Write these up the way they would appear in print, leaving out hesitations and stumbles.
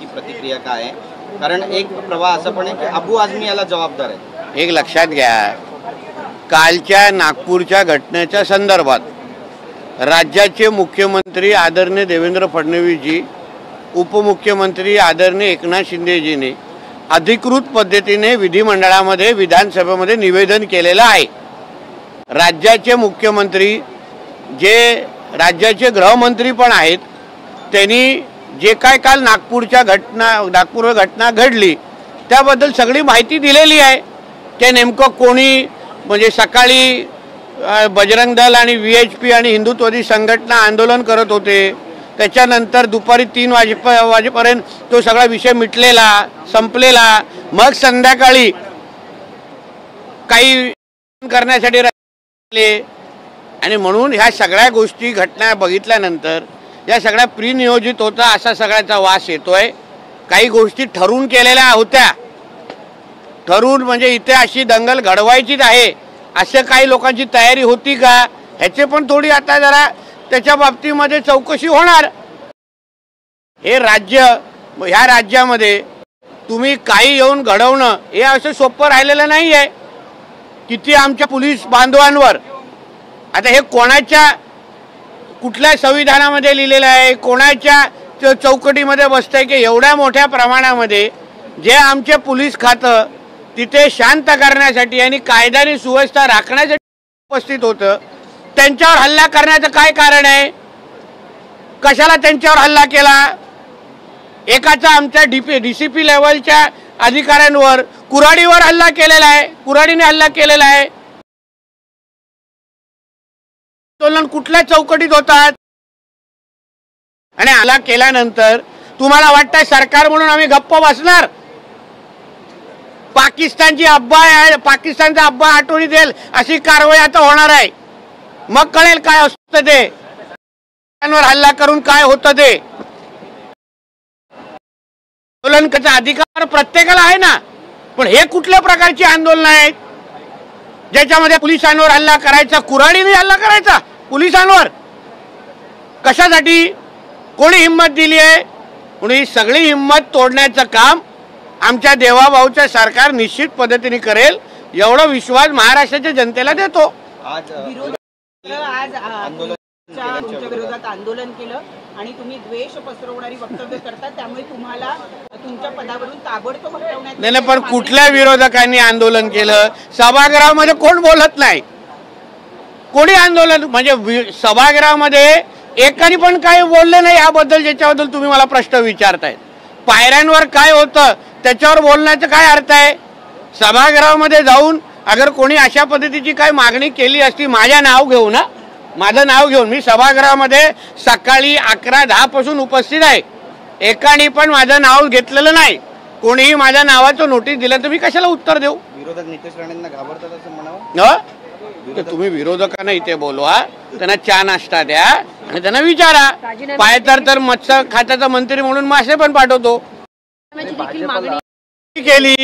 की प्रतिक्रिया काय आहे? कारण एक प्रवाह असं पण आहे की अबू आझमी याला जबाबदार आहे। एक लक्षात घ्या, कालच्या नागपूरच्या घटनेच्या संदर्भात राज्याचे मुख्यमंत्री आदरणीय देवेंद्र फडणवीसजी, उपमुख्यमंत्री आदरणीय एकनाथ शिंदेजीने अधिकृत पद्धतीने विधिमंडळामध्ये विधानसभेमध्ये निवेदन केलेलं आहे। राज्याचे मुख्यमंत्री जे राज्याचे गृहमंत्री पण आहेत, त्यांनी जे काय काल नागपूर घटना घडली त्याबद्दल सगळी माहिती दिलेली आहे। ते नेमकं कोणी म्हणजे सकाळी बजरंग दल आणि VHP आणि हिंदुत्ववादी संघटना आंदोलन करत होते, त्याच्यानंतर दुपारी 3 वाजेपर्यंत तो सगळा विषय मिटलेला संपलेला, मग संध्याकाळी काही करण्यासाठी आणि म्हणून ह्या सगळ्या गोष्टी घटना बघितल्यानंतर या सगळ्या प्रीनियोजित होता असा सगळ्याचा वास येतोय। काही गोष्टी ठरवून केलेल्या होत्या, ठरवून म्हणजे इथे अशी दंगल घडवायचीच आहे असे काही लोकांची तयारी होती का, ह्याचे पण थोडी आता जरा त्याच्या बाबतीमध्ये चौकशी होणार। हे राज्य, ह्या राज्यामध्ये तुम्ही काही येऊन घडवणं हे असं सोपं राहिलेलं नाही आहे। किती आमच्या पोलीस बांधवांवर आता हे कोणाच्या कुठल्या संविधानामध्ये लिहिलेलं आहे, कोणाच्या चौकटीमध्ये बसतंय की एवढ्या मोठ्या प्रमाणामध्ये जे आमचे पोलीस खातं तिथे शांत करण्यासाठी आणि कायदा आणि सुव्यवस्था राखण्यासाठी उपस्थित होतं, त्यांच्यावर हल्ला करण्याचं काय कारण आहे? कशाला त्यांच्यावर हल्ला केला? एकाचा आमच्या DCP लेवलच्या अधिकाऱ्यांवर कुऱ्हाडीवर हल्ला केलेला आहे, कुऱ्हाडीने हल्ला केलेला आहे। आंदोलन कुठल्या चौकटीत होतात? आणि हल्ला केल्यानंतर तुम्हाला वाटतंय सरकार म्हणून आम्ही गप्प बसणार? पाकिस्तानचा अब्बा आठवणी देईल अशी कारवाई आता होणार आहे। मग कळेल काय असतं ते, त्यांवर हल्ला करून काय होतं ते। आंदोलन करायचा अधिकार प्रत्येकाला आहे ना, पण हे कुठल्या प्रकारची आंदोलन आहेत ज्याच्यामध्ये पोलिसांवर हल्ला करायचा, कुऱ्हाडीने हल्ला करायचा पोलिसांवर? कशासाठी? कोणी हिम्मत दिली आहे? कोणी? सगळी हिम्मत तोडण्याचं काम आमच्या देवाभाऊचं सरकार निश्चित पद्धतीने करेल एवढा विश्वास महाराष्ट्राच्या जनतेला देतो। आज तुमच्या विरोधात आंदोलन केलं आणि तुम्ही द्वेष पसरवणारी वक्तव्य करता, त्यामुळे तुम्हाला तुमच्या पदावरून ताबडतोब हटवण्यात नाही। पण कुठल्या विरोधकांनी आंदोलन केलं? सभागृहामध्ये कोण बोलत नाही, कोणी आंदोलन म्हणजे सभागृहामध्ये एकाने पण काही बोलले नाही याबद्दल, ज्याच्याबद्दल तुम्ही मला प्रश्न विचारताय। पायऱ्यांवर काय होतं त्याच्यावर बोलण्याचा काय अर्थ आहे? सभागृहामध्ये जाऊन अगर कोणी अशा पद्धतीची काय मागणी केली असती, माझं नाव घेऊन माझं नाव घेऊन मी सभागृहामध्ये सकाळी 11:10 पासून उपस्थित आहे, एकाने पण माझं नाव घेतलेलं नाही, कोणीही माझ्या नावाचं नोटीस दिलं तर मी कशाला उत्तर देऊ? विरोधक नितेश राणेंना घाबरतात असं म्हणावं? तर तुम्ही विरोधकांना इथे बोलवा, त्यांना चहा नाश्ता द्या आणि त्यांना विचारा। पायतर मत्स्य खात्याचा मंत्री म्हणून मासे पण पाठवतो केली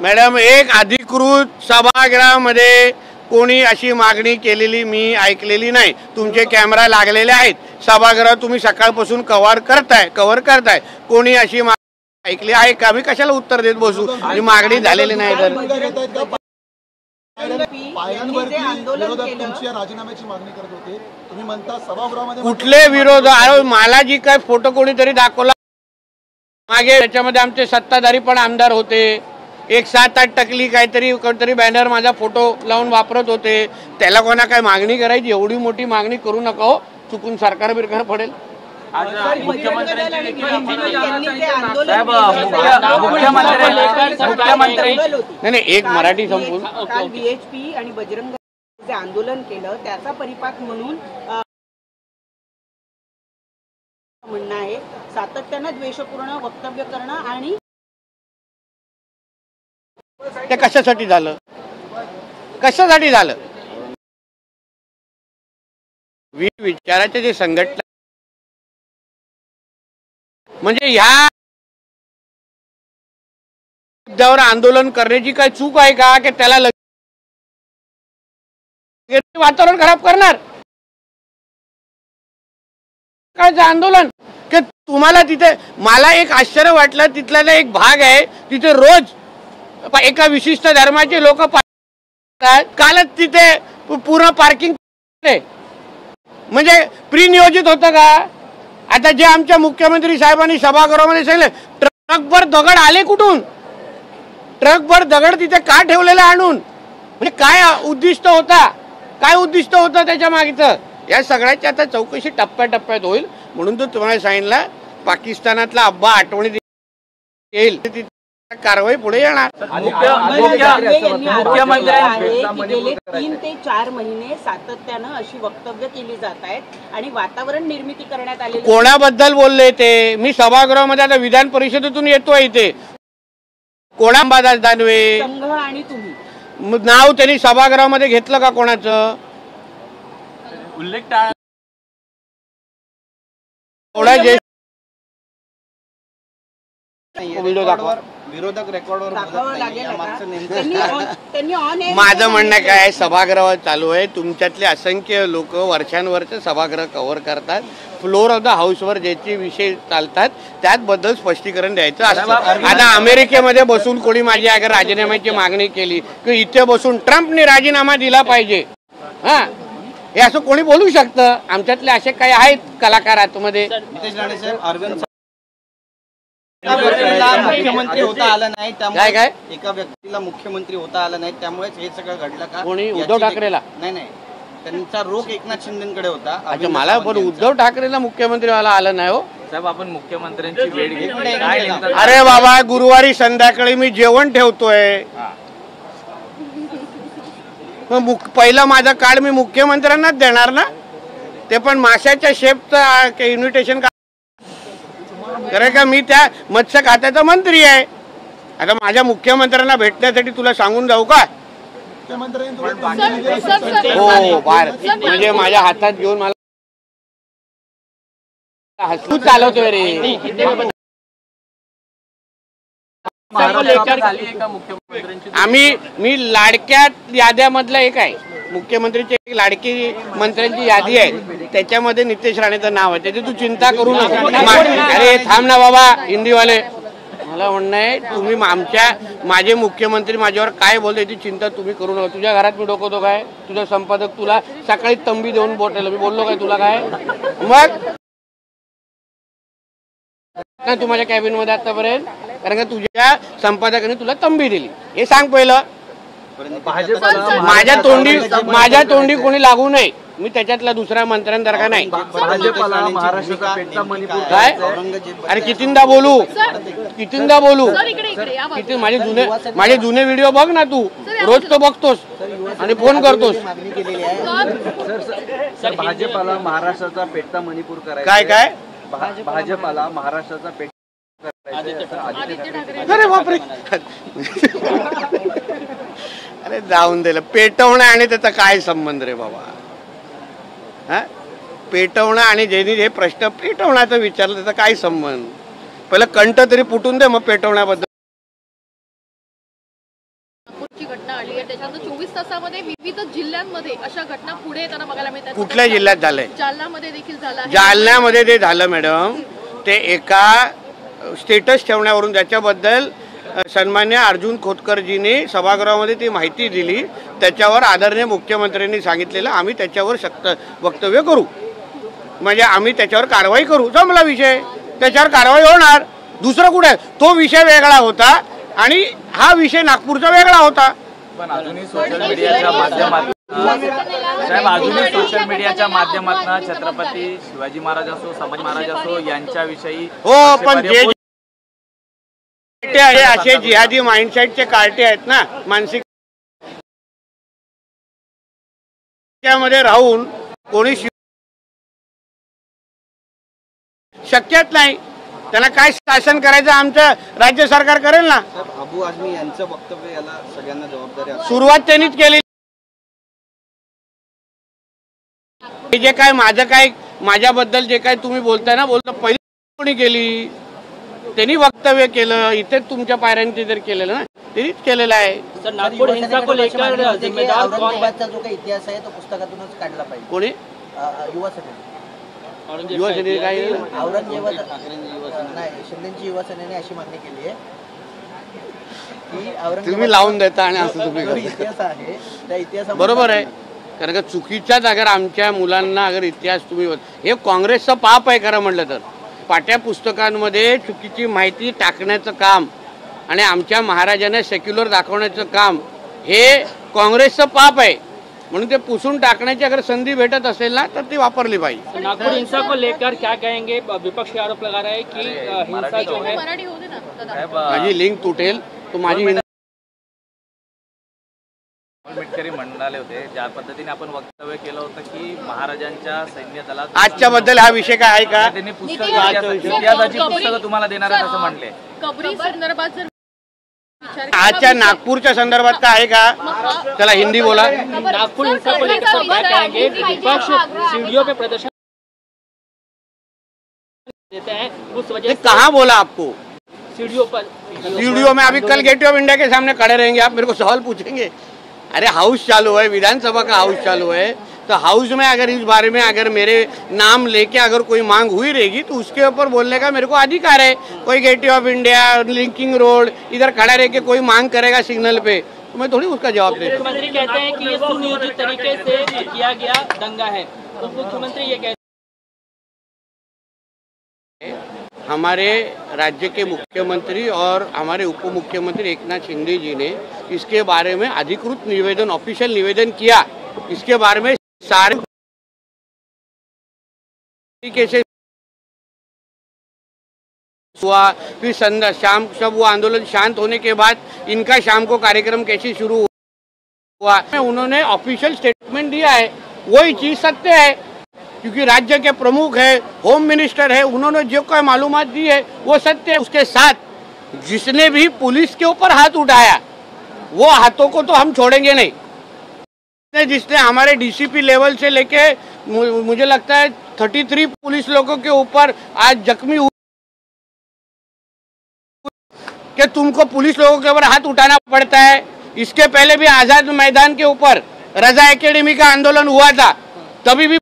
मॅडम। एक अधिकृत सभागृहामध्ये कोणी अशी मागणी केलेली मी ऐकलेली नाही। तुमचे कॅमेरा लागलेले आहेत, सभागृह तुम्ही सकाळपासून कव्हर करताय, कोणी अशी मागणी ऐकली आहे का? मी कशाला उत्तर देत बसू? ही मागणी झालेली नाही तर कुठले विरोध? अरे मला जी काय फोटो कोणीतरी दाखवला मागे, त्याच्यामध्ये आमचे सत्ताधारी पण आमदार होते, एक 7-8 टकली कोणतरी बॅनर माझा फोटो लावून वापरत होते, त्याला कोणा काय मागणी करायची? एवढी मोठी मागणी करू नका हो, चुकून सरकार बिरकार पडेल। नाही, एक मराठी संपून VHP आणि बजरंग जे आंदोलन केलं त्याचा परिपाक म्हणून म्हणणं आहे, सातत्यानं द्वेषपूर्ण वक्तव्य करणं आणि ते कशासाठी झालं? विचाराचे जे संघटना म्हणजे ह्या मुद्द्यावर आंदोलन करण्याची काय चूक आहे का? की त्याला वातावरण खराब करणार? कायचं आंदोलन की तुम्हाला तिथे मला एक आश्चर्य वाटलं तिथला एक भाग आहे तिथे रोज एका विशिष्ट धर्माचे लोक कालच तिथे पूर्ण पार्किंग म्हणजे प्री नियोजित होतं का? आता जे आमच्या मुख्यमंत्री साहेबांनी सभागृहामध्ये सांगितलं ट्रकभर दगड आले कुठून? ट्रकभर दगड तिथे का ठेवलेला आणून? म्हणजे काय उद्दिष्ट होता? काय उद्दिष्ट होतं त्याच्या मागचं? या सगळ्याची आता चौकशी टप्प्याटप्प्यात होईल. म्हणून तो तुम्हाला सांगितलं पाकिस्तानातला अब्बा आठवणीत येईल कारवाई पुढे येणार. गेले 3 ते 4 महिने सातत्यानं अशी वक्तव्य केली जात आहेत आणि वातावरण निर्मिती करण्यात आली. कोणाबद्दल बोलले ते? मी सभागृहामध्ये आता विधान परिषदेतून येतोय इथे. कोणाबादास दानवे संघ आणि तुम्ही नाव त्यांनी सभागृहामध्ये घेतलं का कोणाचं? उल्लेख टाळा. विरोधक रेकॉर्डवर माझं म्हणणं काय सभागृह चालू आहे तुमच्यातले असंख्य लोक वर्षांवरचे सभागृह कव्हर करतात. फ्लोर ऑफ द हाऊसवर ज्याचे विषय चालतात त्याबद्दल स्पष्टीकरण द्यायचं असतं. आता अमेरिकेमध्ये बसून कोणी माझी अगर राजीनाम्याची मागणी केली की इथे बसून ट्रम्पने राजीनामा दिला पाहिजे हा हे असं कोणी बोलू शकतं? आमच्यातले असे काही आहेत कलाकार आतमध्ये. नितेश राणे साहेब अरविंद मुख्यमंत्री होता आला नाही त्यामुळे काय एका व्यक्तीला मुख्यमंत्री होता आला नाही त्यामुळेच हे सगळं घडलं का? कोणी? उद्धव ठाकरेला? नाही त्यांचा रोख एकनाथ शिंदेकडे होता. अच्छा मला पण उद्धव ठाकरेला मुख्यमंत्री व्हायला आलं नाही हो साहेब. आपण मुख्यमंत्र्यांची वेळ घेतली. अरे बाबा गुरुवारी संध्याकाळी मी जेवण ठेवतोय. मग पहिलं माझं कार्ड मी मुख्यमंत्र्यांनाच देणार ना. ते पण माशाच्या शेपचं इन्व्हिटेशन कारण का मी त्या मत्स्य खात्याचा मंत्री आहे. आता माझ्या मुख्यमंत्र्यांना भेटण्यासाठी तुला सांगून जाऊ का? हो बार म्हणजे माझ्या हातात घेऊन मला हसू चालवतोय रे. मी लाडक्या याद्यामधला एक आहे. मुख्यमंत्रीची एक लाडकी मंत्र्यांची यादी आहे त्याच्यामध्ये नितेश राणेचं नाव आहे. त्याची तू चिंता करू नका. अरे थांब ना बाबा हिंदीवाले. मला म्हणणं आहे तुम्ही माझे मुख्यमंत्री माझ्यावर काय बोलते याची चिंता तुम्ही करू नका. तुझ्या घरात मी डोकवतो काय? तुझा संपादक तुला सकाळी तंबी देऊन बोटायला मी बोललो काय तुला काय? मग तू माझ्या कॅबिन मध्ये आतापर्यंत कारण का तुझ्या संपादकाने तुला तंबी दिली हे सांग पहिलं. माझ्या तोंडी कोणी लागू नये. मी त्याच्यातला दुसऱ्या मंत्र्यांसारखा नाही. काय अरे कितींदा बोलू किती माझे जुने व्हिडिओ बघ ना तू. रोज तो बघतोस आणि फोन करतोस. भाजपाला महाराष्ट्राचा पेटता मणिपूर करायचा. काय भाजपाला महाराष्ट्राचा पेट अरे बापरे. अरे जाऊन दिलं. पेटवणं आणि त्याचा काय संबंध रे बाबा? हा पेटवणं आणि ज्यांनी हे प्रश्न पेटवण्याचा विचारलं त्याचा काय संबंध? पहिलं कंठ तरी फुटून दे मग पेटवण्याबद्दल. घटना आली आहे त्याच्यानंतर 24 तासामध्ये विविध जिल्ह्यांमध्ये अशा घटना पुढे येताना बघायला मिळतात. कुठल्या जिल्ह्यात झालंय? जालन्यामध्ये देखील झालं. जालन्यामध्ये ते झालं मॅडम. ते एका स्टेटस ठेवण्यावरून ज्याच्याबद्दल सन्मान्य अर्जुन खोतकरजींनी सभागृहामध्ये ती माहिती दिली त्याच्यावर आदरणीय मुख्यमंत्र्यांनी सांगितलेलं आम्ही त्याच्यावर सक्त वक्तव्य करू म्हणजे आम्ही त्याच्यावर कारवाई करू. जमला विषय त्याच्यावर कारवाई होणार. दुसरं कुठे? तो विषय वेगळा होता आणि हा विषय नागपूरचा वेगळा होता. पण अजूनही सोशल मीडियाच्या माध्यमातून छत्रपती शिवाजी महाराज असो संभाजी महाराज असो यांच्याविषयी हो पण जे असे जिहादी माइंडसेटचे कार्टे आहेत ना मानसिक त्यामध्ये राहून कोणी शक्यच नाही. त्यांना काय शासन करायचं आमचं राज्य सरकार करेल ना. अबू आझमी यांचं वक्तव्य याला सगळ्यांना जबाबदारी आहे. सुरुवात त्यांनीच केली. जे काय माझं काय माझ्याबद्दल जे काय तुम्ही बोलताय ना पहिली कोणी केली? त्यांनी वक्तव्य केलं. इथे तुमच्या पायऱ्यांनी जर केलेलं ना त्यांनीच केलेलं आहे. सर नागपूर हिंसा को लेकर जिम्मेदार कौन है? जो काही इतिहास आहे तो पुस्तकातूनच काढला पाहिजे. कोणी? युवा सदन युवासेनेने काय केलं? शिंदेची युवासेनेने अशी मागणी केली आहे की तुम्ही लावून देता आणि असं तुम्ही जो करता. इतिहास आहे त्या इतिहासामध्ये बरोबर आहे, कारण का चुकीच्याच अगर आमच्या मुलांना अगर इतिहास तुम्ही हे काँग्रेसचं पाप आहे खरं म्हटलं तर. पाठ्य पुस्तकांमध्ये चुकीची माहिती टाकण्याचं काम आणि आमच्या महाराजांना सेक्युलर दाखवण्याचं काम हे काँग्रेसचं पाप आहे. म्हणून ते पुसून टाकण्याची अगर संधी भेटत असेल ना तर ती वापरली पाहिजे. नागपुर हिंसा को लेकर क्या कहेंगे? विपक्ष ये आरोप लगा रहा है कि हिंसा जो है मराठी होते ना दादा. माझी लिंक तुटेल तो माझी आंबेडकरी म्हणाले होते, ज्या पद्धतीने आपण वक्तव्य केलं होतं की महाराजांच्या सैन्य दलात आजच्या बद्दल हा विषय काय आहे का? त्यांनी इतिहासाची पुस्तकं तुम्हाला देणार आहेत असं म्हणले. कबरी संदर्भात जर विचार आजच्या नागपूरच्या संदर्भात काय आहे का? त्याला हिंदी बोला. नागपुर हिंसा को लेकर क्या कहेंगे? विपक्ष सीढ़ियों पे प्रदर्शन देते हैं, उस वजह ये से कहाँ बोला आपको? सीढ़ियों पर स्टूडियो में अभी कल गेट ऑफ इंडिया के सामने खड़े रहेंगे, आप मेरे को सवाल पूछेंगे? अरे हाउस चालू है, विधानसभा का हाउस चालू है, तो हाउस में अगर इस बारे में अगर मेरे नाम लेके अगर कोई मांग हुई रहेगी तो उसके ऊपर बोलने का मेरे को अधिकार है. कोई gate of India, linking road इधर खड़ा रह के कोई मांग करेगा सिग्नल पे तो मैं थोड़ी उसका जवाब दे. मुख्यमंत्री कहते हैं कि ये सुनियोजित तरीके से किया गया दंगा है. उप मुख्यमंत्री ये कहते हमारे राज्य के मुख्यमंत्री और हमारे उप मुख्यमंत्री एकनाथ शिंदे जी ने इसके बारे में अधिकृत निवेदन, ऑफिशियल निवेदन किया. इसके बारे में सारे तरीके से हुआ. फिर शाम जब वो आंदोलन शांत होने के बाद इनका शाम को कार्यक्रम कैसे शुरू हुआ, उन्होंने ऑफिशियल स्टेटमेंट दिया है. वही चीज सत्य है क्योंकि राज्य के प्रमुख है, होम मिनिस्टर है, उन्होंने जो कोई मालूमात दी है वो सत्य है. उसके साथ जिसने भी पुलिस के ऊपर हाथ उठाया वो हाथों को तो हम छोड़ेंगे नहीं. जिसने हमारे डीसीपी लेवल से लेके मुझे लगता है 33 पुलिस लोगों के ऊपर आज जख्मी हुए कि तुमको पुलिस लोगों के ऊपर हाथ उठाना पड़ता है. इसके पहले भी आजाद मैदान के ऊपर रजा एकेडमी का आंदोलन हुआ था, तभी भी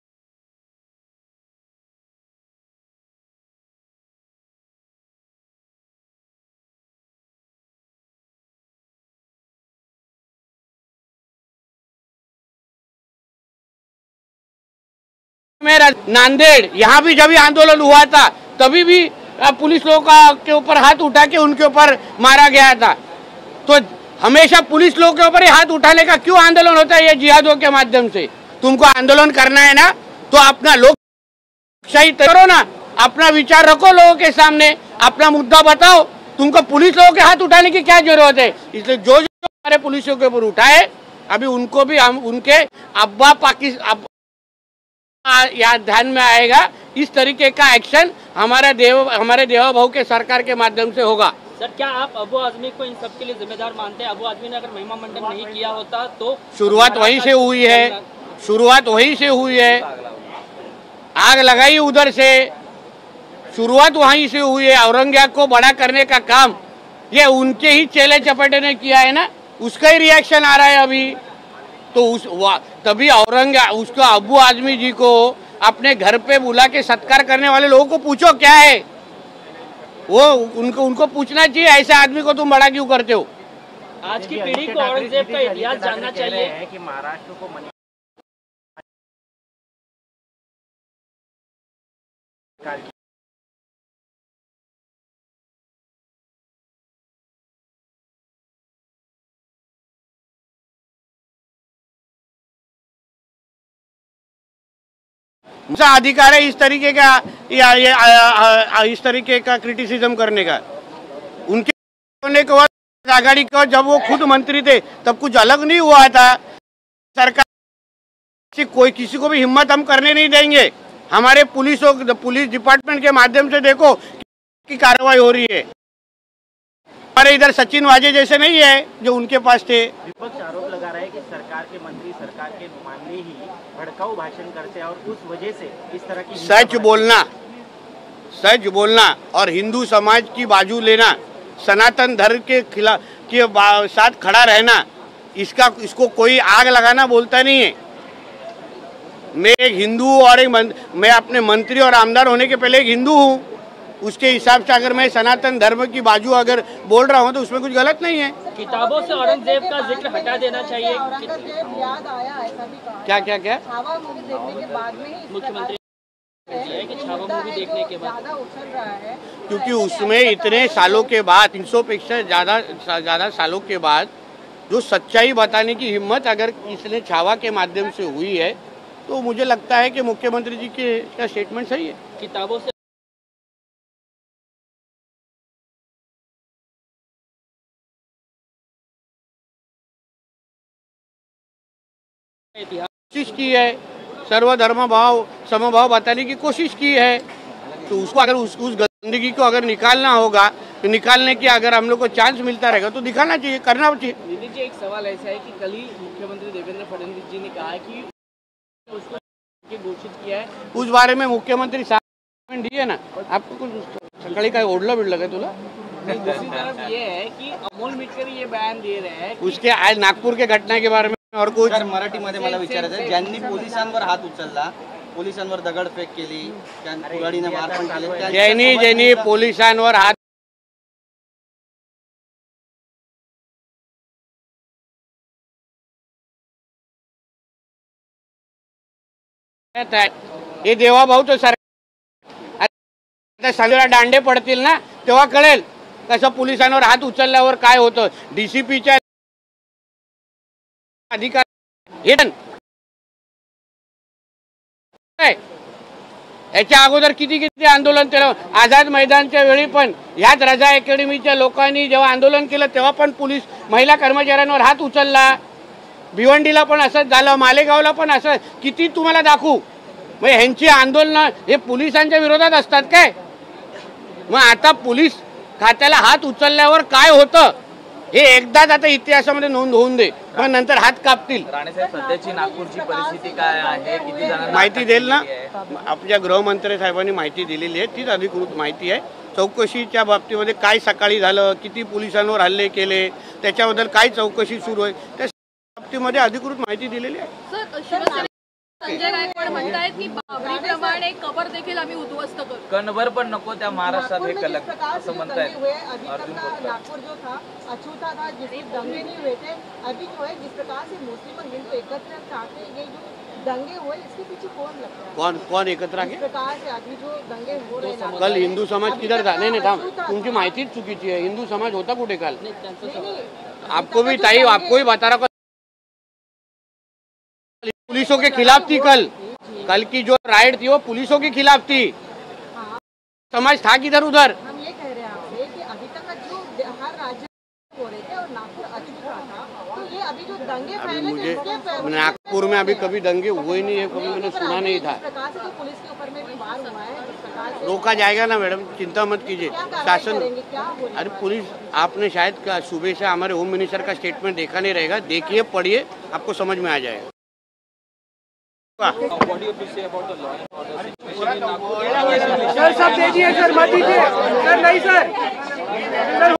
मेरा नांदेड़ यहाँ भी जब आंदोलन हुआ था तभी भी पुलिस लोगों के ऊपर हाथ उठा के उनके ऊपर मारा गया था. तो हमेशा पुलिस लोगों के ऊपर ही हाथ उठाने का क्यों आंदोलन होता है? ये जिहादों के माध्यम से. तुमको आंदोलन करना है ना तो अपना लोकशाही करो ना, अपना विचार रखो लोगों के सामने, अपना मुद्दा बताओ. तुमको पुलिस लोगों के हाथ उठाने की क्या जरूरत है? इसलिए जो हमारे पुलिसों के ऊपर उठाए अभी उनको भी हम उनके अब्बा पाकिस्तान या ध्यान में आएगा. इस तरीके का एक्शन हमारे देवा भाऊ के सरकार के माध्यम से होगा. सर, क्या आप अबू आजमी को इन सब के लिए जिम्मेदार मानते हैं? अबू आजमी ने अगर महिमा मंडन नहीं किया होता तो शुरुआत वहीं से हुई है, शुरुआत वहीं से हुई है. आग लगाई उधर से, शुरुआत वहीं से हुई है. औरंगजेब को बड़ा करने का काम ये उनके ही चेले चपेटे ने किया है ना, उसका ही रिएक्शन आ रहा है अभी. तो तभी औरंगजेब उसको अबू आजमी जी को अपने घर पे बुला के सत्कार करने वाले लोगों को पूछो क्या है वो. उनको पूछना चाहिए ऐसे आदमी को तुम बड़ा क्यों करते हो. आज की पीढ़ी को औरंगजेब का इतिहास जानना चाहिए कि महाराष्ट्र को उनका अधिकार है इस तरीके का इस तरीके का क्रिटिसिज्म करने का. उनके होने के बाद आघाड़ी को जब वो खुद मंत्री थे तब कुछ अलग नहीं हुआ था. सरकार कोई किसी को भी हिम्मत हम करने नहीं देंगे. हमारे पुलिस डिपार्टमेंट के माध्यम से देखो की कार्रवाई हो रही है. हमारे इधर सचिन वाजे जैसे नहीं है जो उनके पास थे. विपक्ष आरोप लगा रहा है कि सरकार के मंत्री सरकार के नुमाइंदे ही भड़काऊ भाषण करते हैं और उस वजह से इस तरह की सच बोलना और हिंदू समाज की बाजू लेना, सनातन धर्म के खिलाफ के साथ खड़ा रहना, इसको कोई आग लगाना बोलता नहीं है. मैं एक हिंदू हूँ और मैं अपने मंत्री और आमदार होने के पहले एक हिंदू हूँ। उसके हिसाब से अगर मैं सनातन धर्म की बाजू अगर बोल रहा हूँ तो उसमें कुछ गलत नहीं है। किताबों से औरंगजेब का जिक्र हटा देना चाहिए। याद आया ऐसा भी कहा क्या क्या क्या छावा मूवी देखने के बाद में ही मुख्यमंत्री कि छावा मूवी देखने के बाद ज्यादा उछल रहा है, क्योंकि उसमें इतने सालों के बाद 300 पेक्षा ज़्यादा सालों के बाद जो सच्चाई बताने की हिम्मत अगर इसने छावा के माध्यम से हुई है तो मुझे लगता है कि मुख्यमंत्री जी के का स्टेटमेंट सही है। किताबों से इतिहास कोशिश की है, सर्वधर्म भाव समभाव बताने की कोशिश की है, तो उसको अगर उस गंदगी को अगर निकालना होगा तो निकालने की अगर हम लोग को चांस मिलता रहेगा तो दिखाना चाहिए, करना चाहिए। दीदी जी, एक सवाल ऐसा है कि कल ही मुख्यमंत्री देवेंद्र फडणवीस जी ने कहा है कि उसको घोषित किया है, उस बारे में मुख्यमंत्री साहब दिए ना आपको कुछ सकाळी काय ओढलं बिडलं काय तुला? दूसरी तरफ ये है कि अमोल मिटकर ये बयान दे रहे हैं उसके आज नागपूर के घटना के बारे में और कुछ सर मराठीमध्ये मला विचारायचं आहे, ज्यांनी पोलिसांवर हात उचलला, पोलिसांवर दगडफेक केली, कुऱ्हाडीने मारहाण केली, ज्यांनी पोलिसांवर हात हे देवाभाऊचं सरकार सगळ्या दांडे पडतील ना तेव्हा कळेल कसं पोलिसांवर हात उचलल्यावर काय होतं। डीसीपीच्या अधिकार याच्या अगोदर किती आंदोलन केलं। आझाद मैदानच्या वेळी पण ह्याच रजा अकॅडमीच्या लोकांनी जेव्हा आंदोलन केलं तेव्हा पण पोलीस महिला कर्मचाऱ्यांवर हात उचलला। भिवंडीला पण असंच झालं, मालेगावला पण असं। किती तुम्हाला दाखवू? मग ह्यांची आंदोलनं हे पोलिसांच्या विरोधात असतात काय? मग आता पोलीस खात्याला हात उचलल्यावर काय होतं हे एकदाच आता इतिहासामध्ये नोंद होऊन दे, मग नंतर हात कापतील। राणेसाहेब, सध्याची नागपूरची परिस्थिती काय आहे? किती जणांना माहिती देईल ना, आपल्या गृहमंत्री साहेबांनी माहिती दिलेली आहे, तीच अधिकृत माहिती आहे। चौकशीच्या बाबतीमध्ये काय सकाळी झालं, किती पोलिसांवर हल्ले केले, त्याच्याबद्दल काय चौकशी सुरू आहे त्या बाबतीमध्ये अधिकृत माहिती दिलेली आहे। सर, शिवसेना संजय गायकवाड म्हणतायत की बाबरीप्रमाणे कबर देखील आम्ही उद्ध्वस्त करू। कणभर पण नको त्या महाराष्ट्रात हे कलक असं म्हणतायत अभी अर्जुन तक खोतकर। नागपुर जो था अछूता था, जिससे दंगे नहीं हुए थे। अभी जो है जिस प्रकार से मुस्लिम और हिंदू एकत्र चाहते हैं, ये जो दंगे हुए इसके पीछे कौन लगता है? कौन एकत्र आके इस प्रकार से अभी जो दंगे हो रहे हैं कल हिंदू समाज किधर था? नहीं थांब, तुमची माहितीच चुकीची आहे। हिंदू समाज होता कुठे काल? आपको भी ताई, आपको ही बता रहा, पुलिसों के खिलाफ थी। कल की जो राइड थी वो पुलिसों के खिलाफ थी। समाज था किधर उधर? हम ये कह रहे हैं आपसे कि अभी तक जो हर राज्य हो रहे थे और नागपुर अछूता था, तो ये अभी जो दंगे अभी फैले मुझे थे नागपुर में अभी कभी दंगे हुए नहीं है, कभी मैंने सुना नहीं था। जिस प्रकार से जो पुलिस के ऊपर में भी वार हुआ है, जिस प्रकार से रोका जाएगा ना मैडम, चिंता मत कीजिए। क्या कार्रवाई शासन करेंगे? क्या हो रहा है? अरे पुलिस, आपने शायद का सुबह से हमारे होम मिनिस्टर का स्टेटमेंट देखा नहीं रहेगा, देखिए पढ़िए, आपको समझ में आ जाएगा। सर सब दे दिए सर, मत दीजिए सर, नहीं सर।